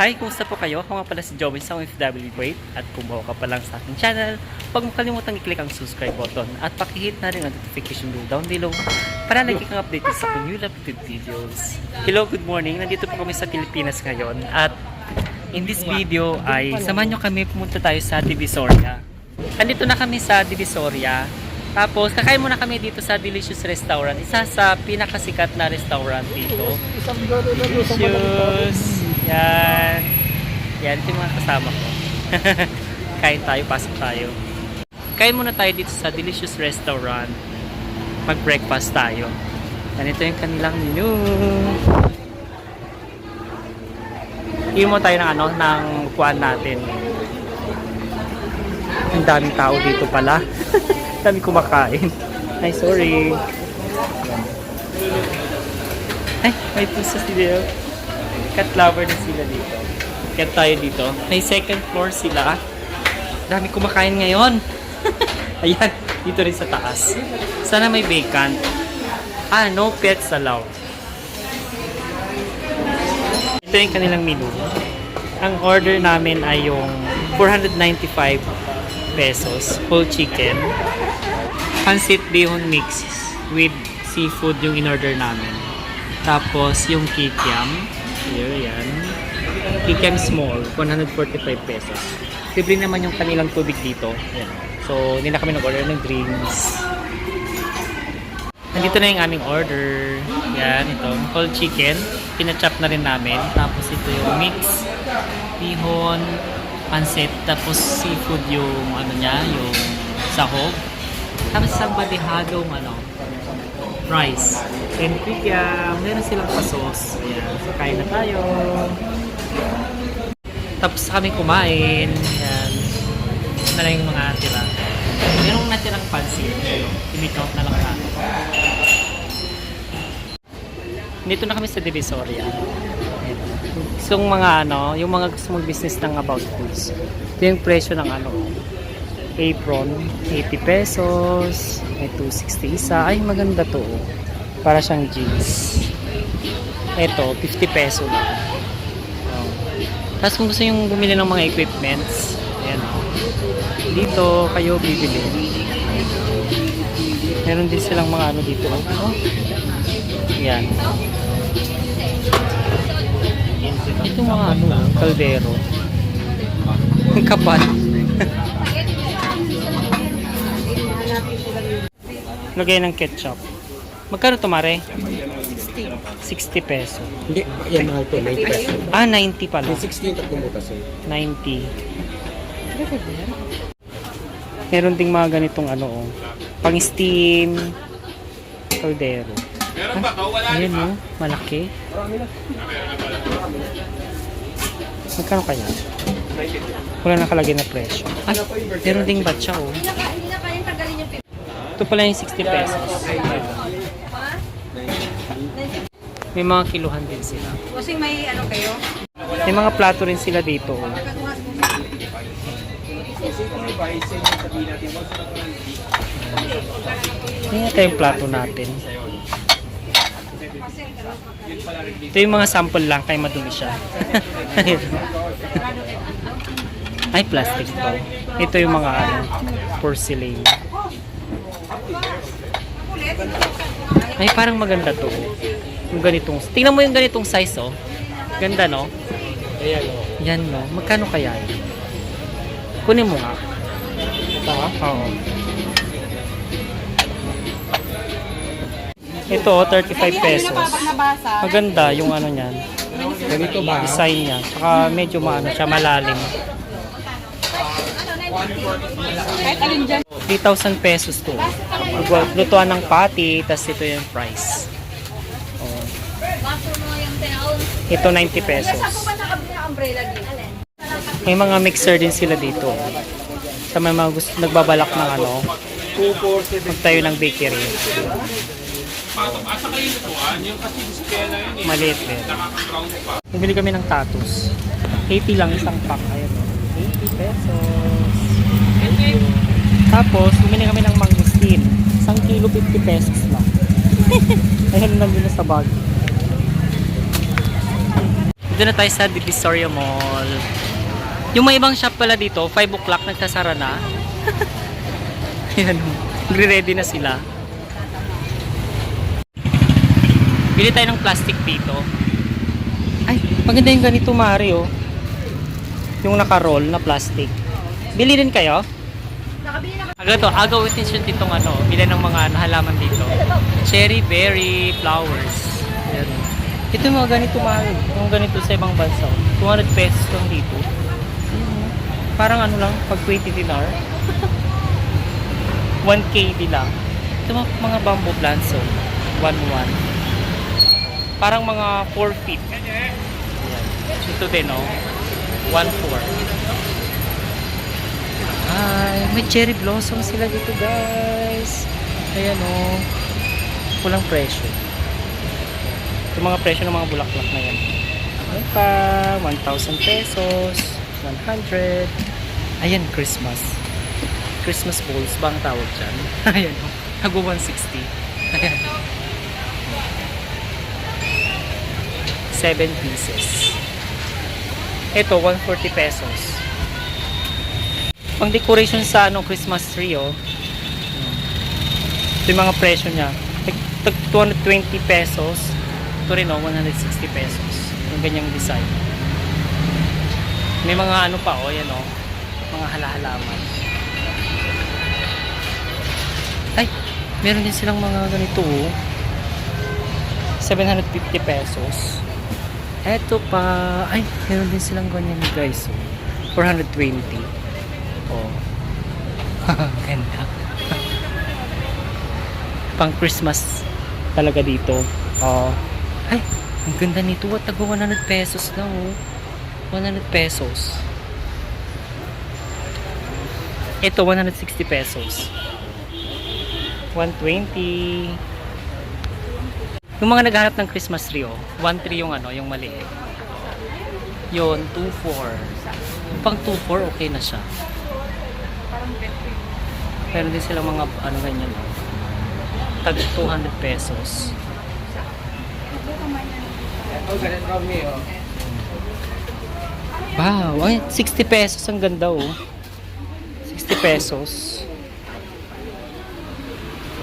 Hi, kumusta po kayo? Ako nga pala si Jobin sa OFW Great at kung bago ka pa lang sa aking channel, huwag mo kalimutang i-click ang subscribe button at pakihit na rin ang notification bell down below para lagi kang updated sa aking new uploaded videos. Hello, good morning. Nandito po kami sa Pilipinas ngayon at in this video ay samahan nyo kami pumunta tayo sa Divisoria. Nandito na kami sa Divisoria. Tapos, kakain muna kami dito sa Delicious Restaurant. Isa sa pinakasikat na restaurant dito. Delicious! Yan. Yan, ito yung mga kasama ko. Kain tayo, pasok tayo. Kain muna tayo dito sa Delicious Restaurant. Mag-breakfast tayo. Yan, ito yung kanilang menu. Iyon mo tayo ng ano, ng kuwan natin. Ang daming tao dito pala. Dami kumakain. Ay, sorry. Ay, may pusa sila. Cat lover na sila dito. Cat tayo dito. May second floor sila. Dami kumakain ngayon. Ayan, dito rin sa taas. Sana may vacant. Ah, no pets allowed. Ito yung kanilang menu. Ang order namin ay yung 495 pesos. Whole chicken. Pancit bihon mix with seafood yung in-order namin. Tapos yung kikiam. Here, yan. Kikiam small, 145 pesos. Libre naman yung kanilang tubig dito. Yan. So, hindi na kami nag-order ng drinks. Nandito na yung aming order. Yan, ito. Whole chicken. Pinachop na rin namin. Tapos ito yung mix. Bihon, pancit. Tapos seafood yung ano niya, yung sahog. Tapos isang badihadong ano, rice. And meron silang pasos. Ayan. So, kain na tayo. Tapos kami kumain. Ayan. Ito na lang yung mga tira. Merong natirang pansit. I-count na lang natin. Dito na kami sa Divisoria. So, yung mga ano, yung mga gusto mag-business ng about foods. Ito yung presyo ng ano, apron, 80 pesos, may 260 isa. Ay, maganda to. Para siyang jeans. Ito, 50 peso lang. Tapos kung gusto yung bumili ng mga equipments, ayan o. Dito, kayo bibili. Meron din silang mga ano dito. Oh. Ayan. Ito mga ano, kaldero. Ang kapal. Lagay ng ketchup. Magkano ito, Mare? 60 peso. Hindi, yan mahal to, 90 peso. Ah, 90 pala. 60 yung tatlong butas eh. 90. Meron ding mga ganitong ano, oh. Pang-steam. Caldero. Ah, ayan o, malaki. Magkano kaya? Wala nakalagay na presyo. Ah, meron ding batcha oh. Ito pala yung 60 pesos. May mga kiluhan din sila. Kasi may ano kayo? May mga plato rin sila dito. Oh. Ito yung plato natin. Ito yung mga sample lang, kaya madumi siya. Ay, plastic to. Ito yung mga ano, porcelain. Ay, parang maganda to. Yung ganitong, tingnan mo yung ganitong size, oh. Ganda, no? Ayan o. Yan, no? Magkano kaya yun? Kunin mo nga. Taka? Oo. Ito, oh, 35 pesos. Maganda yung ano niyan. Ganito ba? Design niya. Tsaka medyo maano siya, malalim. Kahit alin dyan. 3,000 pesos to. Lutuan ng patty, tas ito yung price. Oh. Ito 90 pesos. May mga mixer din sila dito. Sa may mga gusto nagbabalak ng ano, magtayo ng bakery. Maliit din. Bumili kami ng tatus. 80 lang isang pack. Ayan, 80 pesos. Tapos, bumili kami ng mangustin. 1 kilo 50 pesos lang. Ayan lang din sa bag. Dito na tayo sa Divisoria Mall. Yung may ibang shop pala dito, 5 o'clock nagsasara na. Ayan, ready na sila. Bili tayo ng plastic dito. Ay, maganda yung ganito, Mari, oh. Yung naka-roll na plastic. Bili din kayo? Agaw intention ditong ano, bili ng mga halaman dito. Cherry berry flowers. Ayan. Ito yung mga ganito, Mari. Yung ganito sa ibang bansa. 200 pesos lang dito. Ayan. Parang ano lang, pag 20 dinar. 1KD lang. Ito mga bamboo plants, oh. 1-1. Parang mga 4 feet. Ayan. Ito din, oh. 1-4. Ay, may cherry blossom sila dito, guys. Ayan, oh. Kulang presyo. Yung mga presyo ng mga bulaklak na yan. Ano pa? 1,000 pesos. 100. Ayan, Christmas. Christmas balls ba ang tawag dyan? Ayan, oh. Hago 160. Ayan. 7 pieces. Ito, 140 pesos. Pang decoration sa ano, Christmas tree, oh. Ito yung mga presyo niya. Tag 220 pesos. Ito rin, oh, 160 pesos. Yung ganyang design. May mga ano pa, oh, yan, oh. Mga halahalaman. Ay, meron din silang mga ganito, oh. 750 pesos. Eto pa, ay, meron din silang ganyan, guys, oh. 420. Oh. Ganda. Pang Christmas talaga dito. Oh. Ay, ang ganda nito. Tago 100 pesos lang, oh. 100 pesos. Ito, 160 pesos. 120. Yung mga naghahanap ng Christmas tree, oh. 1.3 yung ano, yung maliit. Yun, 2.4. Pang 2.4, okay na siya. Pero din silang mga ano ganyan, oh. Tag 200 pesos. Wow, ay, 60 pesos ang ganda, oh. 60 pesos.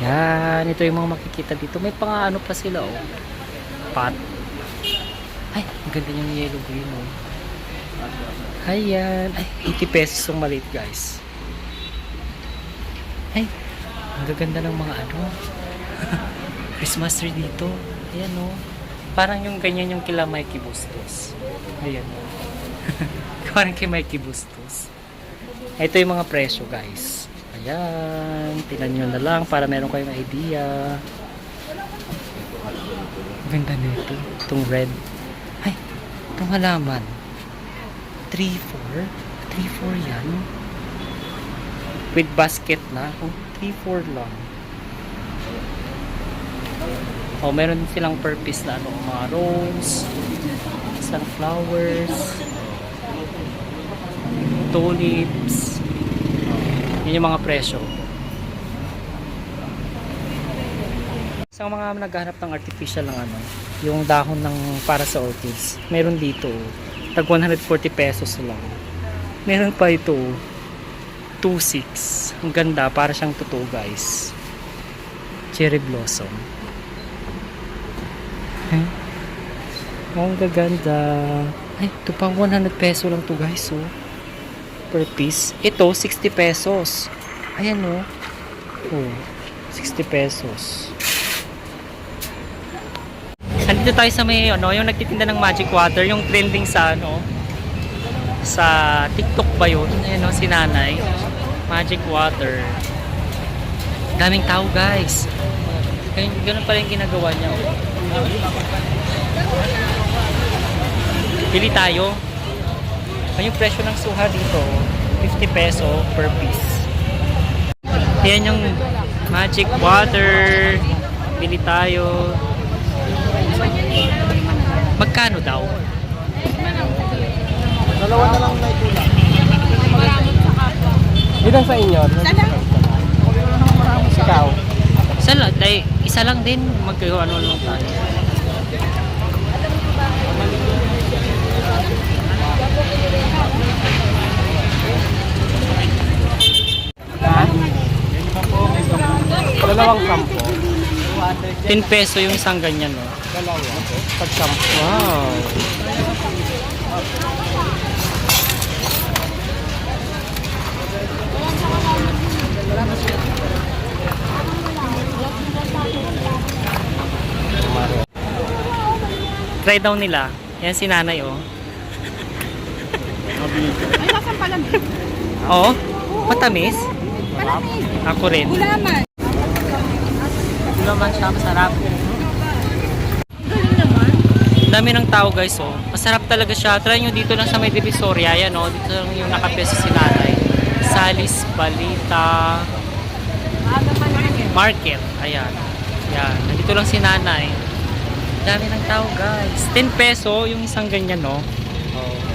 Yan, ito yung mga makikita dito. May pang ano pa sila, oh. Pot. Ay, ang ganda yung yellow green, oh. Ayan. Ay, 80 pesos yung maliit, guys. Ay, ang gaganda ng mga ano. Christmas tree dito. Ayan, oh. Parang yung ganyan yung kila Mikey Bustos. Ayan, oh. Parang kay Mikey Bustos. Ito yung mga presyo, guys. Ayan. Tingnan nyo na lang para meron kayong idea. Ganda nito. Itong red. Ay, itong halaman. 3-4. 3-4 yan. With basket na. Oh, 3-4 lang. Oh, meron din silang purpose na ano, mga rose, sunflowers, tulips. Yun yung mga presyo. Sa mga naghahanap ng artificial ng ano, yung dahon ng para sa orchids, meron dito, tag 140 pesos lang. Meron pa ito, 2.6. Ang ganda, para siyang totoo, guys. Cherry blossom. Ay, ang gaganda. Ay, ito pang 100 peso lang to, guys, oh. Per piece. Ito, 60 pesos. Ayan, oh. Oh, 60 pesos. Andito tayo sa may, ano, yung nagtitinda ng magic water, yung trending sa, ano, sa TikTok ba yun? Ayan, oh, si nanay. Magic water. Daming tao, guys. Ganun pala yung ginagawa niya, oh. Pili tayo. Yung presyo ng suha dito, 50 peso per piece. Yan yung magic water. Pili tayo. Magkano daw? Dalawa na lang na ito lang. Ilan sa inyo? Ikaw? Isa lang din. Ano lang tayo. Dalawang sampo. 10 peso yung isang ganyan, no? Dalawa. Pag sampo. Wow. Try daw nila. Yan si nanay, oh. Ay, nasaan palamig? Oo. Matamis. Palamig. Ako rin. Gulaman. Naman siya, masarap. Galing naman. Dami ng tao, guys, oh. Masarap talaga siya. Try nyo dito lang sa may Divisoria. Yan, oh. Dito lang yung nakapeso si nanay. Salis Balita Maaga pa naman yun. Market. Ayan. Yan. Nandito lang si nanay. Dami ng tao, guys. 10 peso yung isang ganyan, no? Oh.